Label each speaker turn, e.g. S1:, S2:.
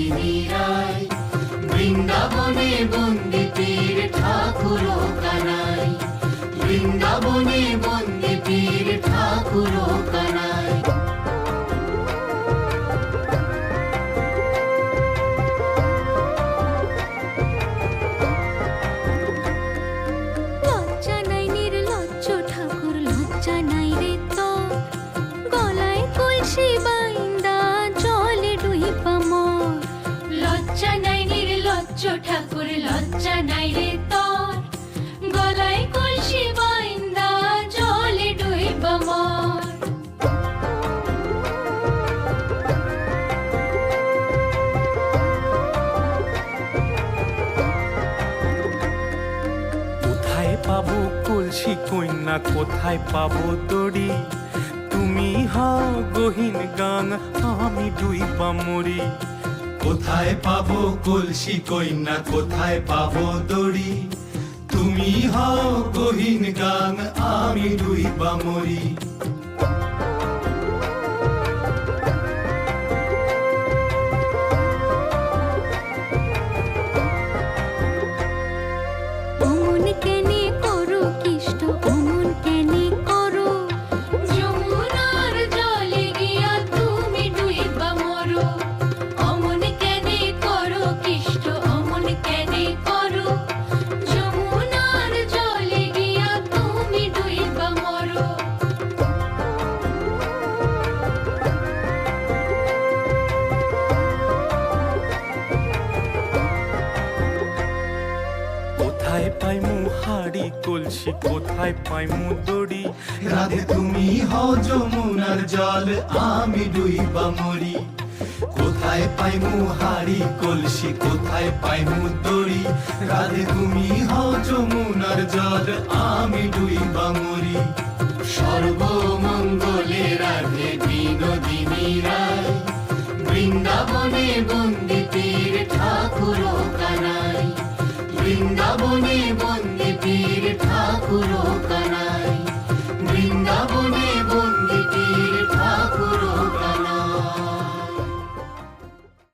S1: বিনোদিনী রায়, বৃন্দাবনে বন্দি পীর ঠাকুর কানাই, বৃন্দাবনে বন্দি পীর ঠাকুর কানাই।
S2: লজ্জা নাই নির্লজ্জ ঠাকুর, লজ্জা নাই রে তোর, গলায় কলসি বাইন্দা জলে ডুইবা মোর। লজ্জা নাই নির্লজ্জ ঠাকুর, লজ্জা নাই রে তোর, গলায় কলসি বাইন্দা জলে ডুইবা মোর।
S3: কোথায় পাবো কলসি কন্যা, কোথায় পাবো দড়ি, তুমি হও গহীন গান, আমি ডুইবা মরি।
S4: কোথায় পাবো কলসি কইনা, কোথায় পাবো দড়ি, তুমি হও গহীন গান, আমি ডুইবা মরি।
S2: অমন কেনে করো কিষ্ট, অমন কেনে করো, যমুনার জলে গিয়া তুমি ডুইবা মরো। অমন কেনে করো কিষ্ট, অমন কেনে করো, যমুনার জলে গিয়া তুমি ডুইবা মরো।
S3: কোথায় পাইমু হাড়ি কলসি, কোথায় পাইমু দড়ি,
S4: রাধে তুমি হও যমুনার জল, আমি ডুইবা মরি। কোথায় পাইমু হাড়ি কলসি, কোথায় পাইমু দড়ি, রাধে তুমি হও যমুনার জল, আমি ডুইবা মরি।
S1: সর্বমঙ্গলে রাধে বিনোদিনী রায়, বৃন্দাবনে বন্দি পীর ঠাকুর কানাই, বৃন্দাবনে বন্দি পীর ঠাকুর কানাই।